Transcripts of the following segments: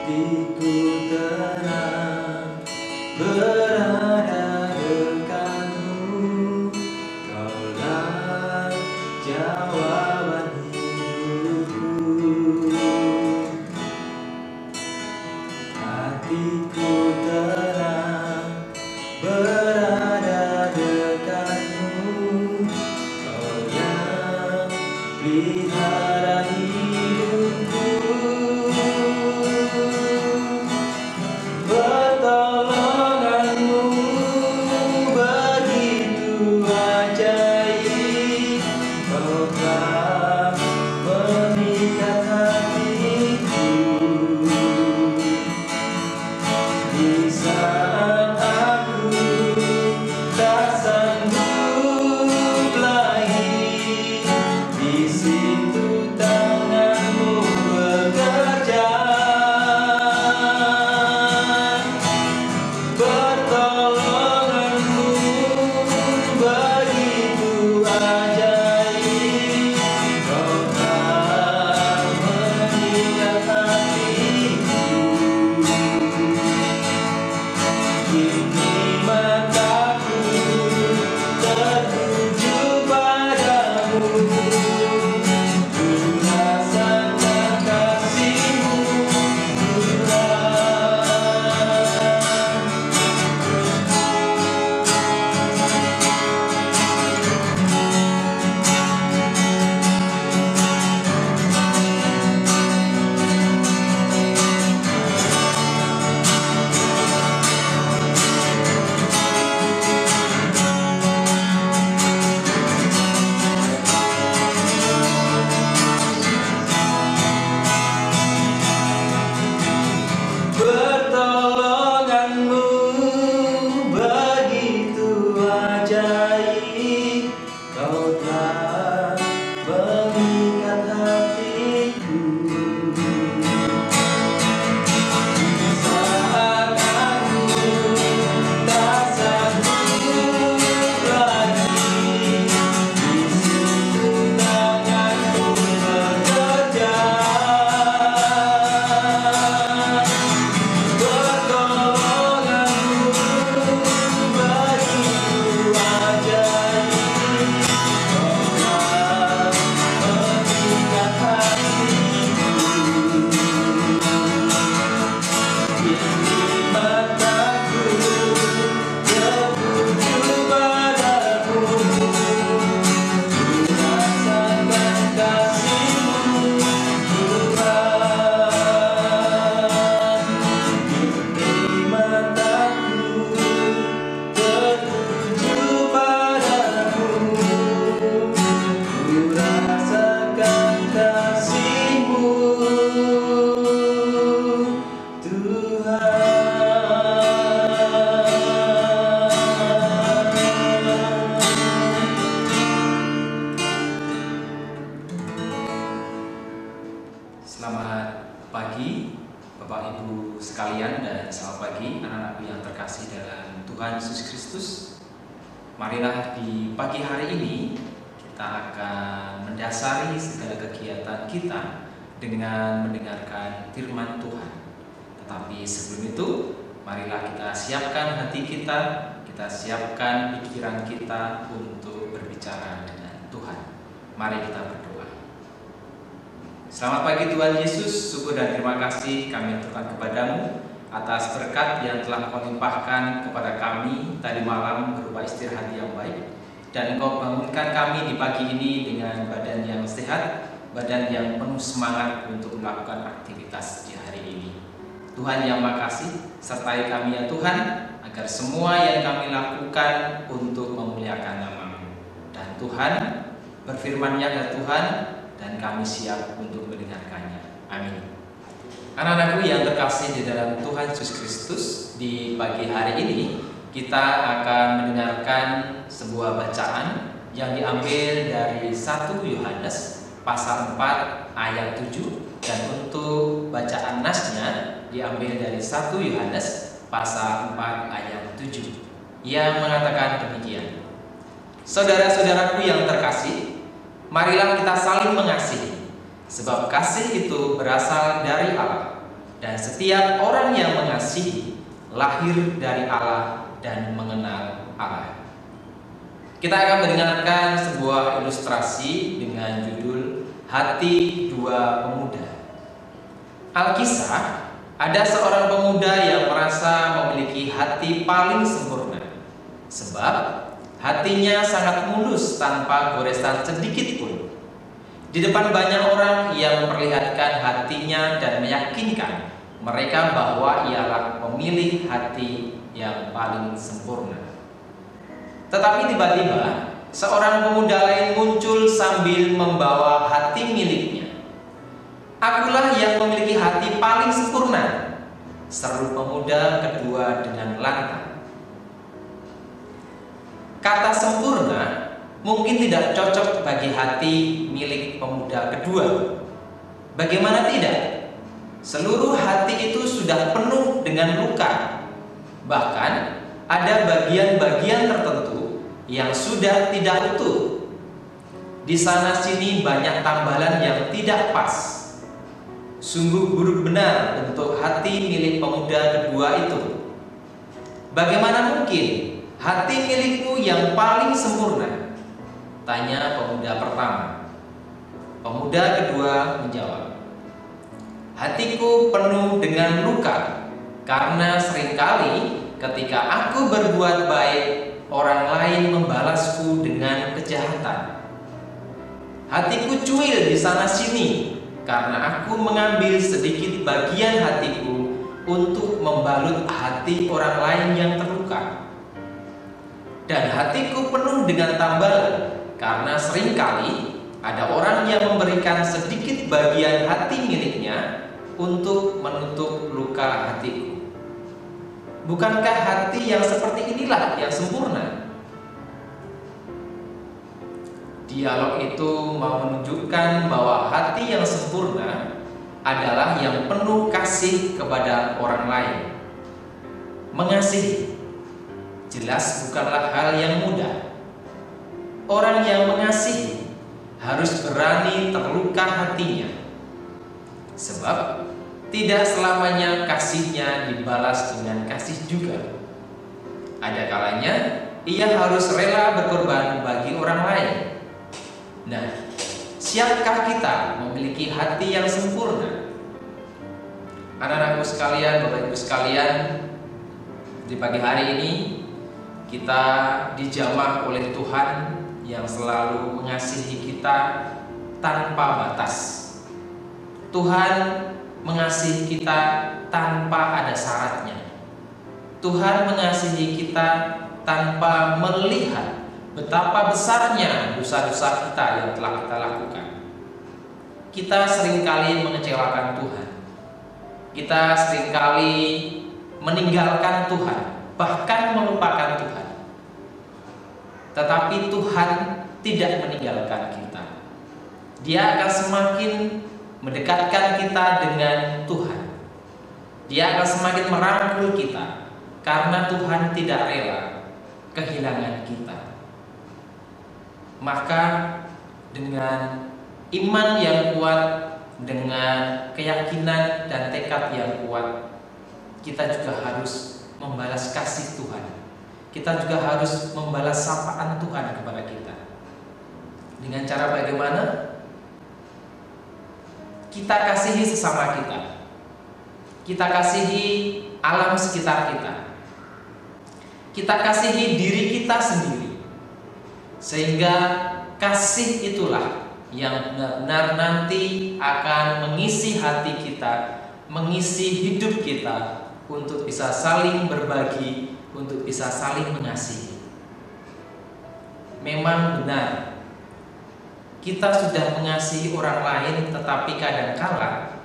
hatiku tenang berada dekatmu, Kaulah jawaban hidupku. Hatiku tenang berada dekatmu, Kau yang pelihara hidupku. Pertolonganmu begitu ajaib, Kau telah memikat hatiku. Di saat aku tak sanggup lagi, di situ tanganmu bekerja. Pertolonganmu begitu ajaib, Kau telah memikat hatiku. Kini mataku tertuju padamu, ku rasakan kasih-Mu murah. Pertolonganmu begitu ajaib, Kau telah memikat hatiku. Saat aku tak sanggup lagi, di situ tanganmu bekerja. Pertolonganmu begitu ajaib, Kau telah memikat hatiku. Kini mataku tertuju padamu, ku rasakan kasih-Mu murah. Kini mataku tertuju padamu, ku rasakan kasih-Mu, Tuhan. Selamat pagi Bapak Ibu sekalian, dan selamat pagi anak-anakku yang terkasih dalam Tuhan Yesus Kristus. Marilah di pagi hari ini kita akan mendasari segala kegiatan kita dengan mendengarkan firman Tuhan. Tetapi sebelum itu, marilah kita siapkan hati kita siapkan pikiran kita untuk berbicara dengan Tuhan. Mari kita berdoa. Selamat pagi Tuhan Yesus, syukur dan terima kasih kami aturkan kepadamu atas berkat yang telah Kau limpahkan kepada kami tadi malam berupa istirahat yang baik, dan Engkau bangunkan kami di pagi ini dengan badan yang sehat, badan yang penuh semangat untuk melakukan aktivitas di hari ini. Tuhan yang makasih, sertai kami ya Tuhan, agar semua yang kami lakukan untuk memuliakan nama-Mu. Dan Tuhan, berfirman-Nya ya Tuhan, dan kami siap untuk mendengarkannya. Amin. Anak-anakku yang terkasih di dalam Tuhan Yesus Kristus, di pagi hari ini kita akan mendengarkan sebuah bacaan yang diambil dari 1 Yohanes pasal 4 ayat 7, dan untuk bacaan nasnya diambil dari 1 Yohanes pasal 4 ayat 7 yang mengatakan demikian. Saudara-saudaraku yang terkasih, marilah kita saling mengasihi, sebab kasih itu berasal dari Allah, Dan setiap orang yang mengasihi lahir dari Allah dan mengenal Allah. Kita akan mendengarkan sebuah ilustrasi dengan judul Hati Dua Pemuda. Alkisah, ada seorang pemuda yang merasa memiliki hati paling sempurna, sebab hatinya sangat mulus tanpa goresan sedikit pun. Di depan banyak orang ia memperlihatkan hatinya dan meyakinkan mereka bahwa ialah pemilik hati yang paling sempurna. Tetapi tiba-tiba seorang pemuda lain muncul sambil membawa hati miliknya. "Akulah yang memiliki hati paling sempurna," seru pemuda kedua dengan lantang. Kata sempurna mungkin tidak cocok bagi hati milik pemuda kedua. Bagaimana tidak? Seluruh hati itu sudah penuh dengan luka. Bahkan ada bagian-bagian tertentu yang sudah tidak utuh. Di sana sini banyak tambalan yang tidak pas. Sungguh buruk benar bentuk hati milik pemuda kedua itu. "Bagaimana mungkin hati milikmu yang paling sempurna?" tanya pemuda pertama. Pemuda kedua menjawab, "Hatiku penuh dengan luka, karena seringkali ketika aku berbuat baik, orang lain membalasku dengan kejahatan. Hatiku cuil di sana sini, karena aku mengambil sedikit bagian hatiku untuk membalut hati orang lain yang terluka. Dan hatiku penuh dengan tambalan, karena seringkali ada orang yang memberikan sedikit bagian hati miliknya untuk menutup luka hatiku. Bukankah hati yang seperti inilah yang sempurna?" Dialog itu mau menunjukkan bahwa hati yang sempurna adalah yang penuh kasih kepada orang lain. Mengasihi jelas bukanlah hal yang mudah. Orang yang mengasihi harus berani terluka hatinya, sebab tidak selamanya kasihnya dibalas dengan kasih juga. Ada kalanya ia harus rela berkorban bagi orang lain. Nah, siapkah kita memiliki hati yang sempurna? Anak-anakku sekalian, Bapak Ibu sekalian, di pagi hari ini kita dijamah oleh Tuhan yang selalu mengasihi kita tanpa batas. Tuhan mengasihi kita tanpa ada syaratnya. Tuhan mengasihi kita tanpa melihat betapa besarnya dosa-dosa kita yang telah kita lakukan. Kita seringkali mengecewakan Tuhan. Kita seringkali meninggalkan Tuhan, bahkan melupakan Tuhan. Tetapi Tuhan tidak meninggalkan kita. Dia akan semakin mendekatkan kita dengan Tuhan. Dia akan semakin merangkul kita, karena Tuhan tidak rela kehilangan kita. Maka dengan iman yang kuat, dengan keyakinan dan tekad yang kuat, kita juga harus membalas kasih Tuhan. Kita juga harus membalas sapaan Tuhan kepada kita. Dengan cara bagaimana? Kita kasihi sesama kita. Kita kasihi alam sekitar kita. Kita kasihi diri kita sendiri. Sehingga kasih itulah yang benar-benar nanti akan mengisi hati kita, mengisi hidup kita untuk bisa saling berbagi, untuk bisa saling mengasihi. Memang benar, kita sudah mengasihi orang lain, tetapi kadangkala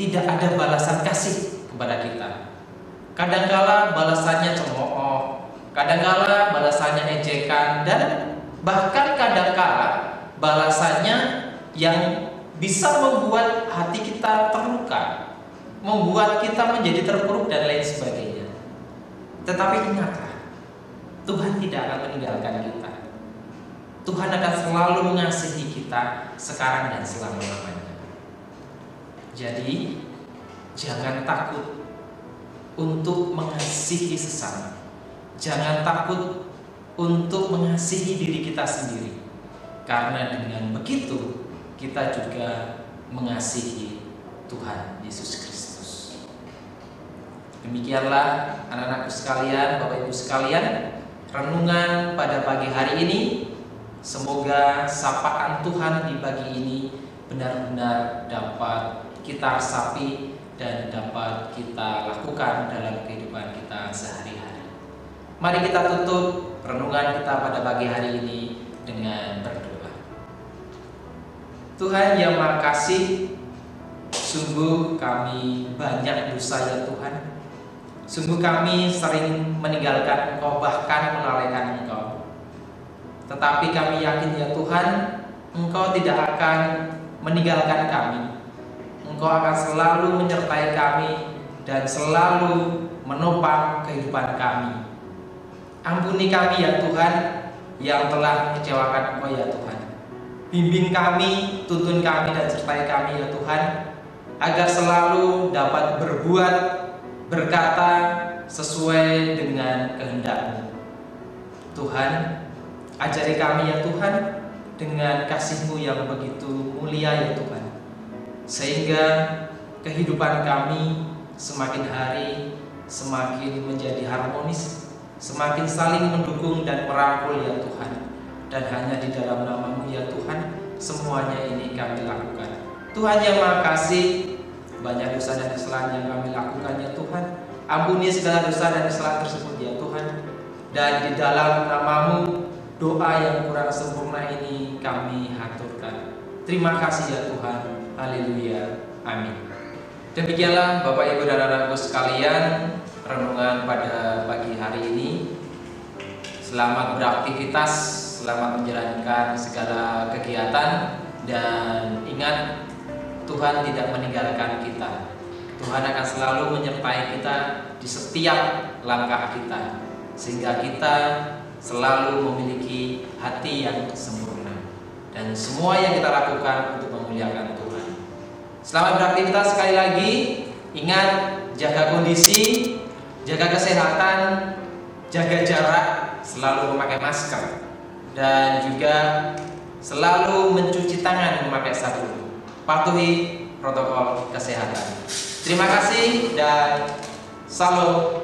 tidak ada balasan kasih kepada kita. Kadangkala balasannya cemooh, kadangkala balasannya ejekan, dan bahkan kadangkala balasannya yang bisa membuat hati kita terluka, membuat kita menjadi terpuruk dan lain sebagainya. Tetapi ingatlah, Tuhan tidak akan meninggalkan kita. Tuhan akan selalu mengasihi kita sekarang dan selama-lamanya. Jadi, Jangan takut untuk mengasihi sesama. Jangan takut untuk mengasihi diri kita sendiri. Karena dengan begitu kita juga mengasihi Tuhan Yesus Kristus. Demikianlah anak-anakku sekalian, Bapak Ibu sekalian, renungan pada pagi hari ini. Semoga sapaan Tuhan di pagi ini benar-benar dapat kita resapi dan dapat kita lakukan dalam kehidupan kita sehari-hari. Mari kita tutup renungan kita pada pagi hari ini dengan berdoa. Tuhan yang Maha Kasih, sungguh kami banyak dosa ya Tuhan. Sungguh kami sering meninggalkan Engkau, bahkan melalaikan Engkau. Tetapi kami yakin ya Tuhan, Engkau tidak akan meninggalkan kami. Engkau akan selalu menyertai kami dan selalu menopang kehidupan kami. Ampuni kami ya Tuhan yang telah mengecewakan Engkau ya Tuhan. Bimbing kami, tuntun kami dan sertai kami ya Tuhan, agar selalu dapat berbuat, berkata sesuai dengan kehendak-Mu. Tuhan, ajari kami ya Tuhan dengan kasih-Mu yang begitu mulia ya Tuhan, sehingga kehidupan kami semakin hari semakin menjadi harmonis, semakin saling mendukung dan merangkul ya Tuhan. Dan hanya di dalam nama-Mu ya Tuhan semuanya ini kami lakukan. Tuhan yang Maha Kasih, banyak dosa dan kesalahan yang kami lakukan ya Tuhan. Ampuni segala dosa dan kesalahan tersebut ya Tuhan. Dan di dalam nama-Mu doa yang kurang sempurna ini kami haturkan. Terima kasih ya Tuhan. Haleluya. Amin. Demikianlah Bapak Ibu dan anak-anakku sekalian, renungan pada pagi hari ini. Selamat beraktivitas, selamat menjalankan segala kegiatan, dan ingat, Tuhan tidak meninggalkan kita. Tuhan akan selalu menyertai kita di setiap langkah kita, sehingga kita selalu memiliki hati yang sempurna, dan semua yang kita lakukan untuk memuliakan Tuhan. Selamat beraktivitas sekali lagi. Ingat, jaga kondisi, jaga kesehatan, jaga jarak, selalu memakai masker, dan juga selalu mencuci tangan memakai sabun. Patuhi protokol kesehatan. Terima kasih dan salam.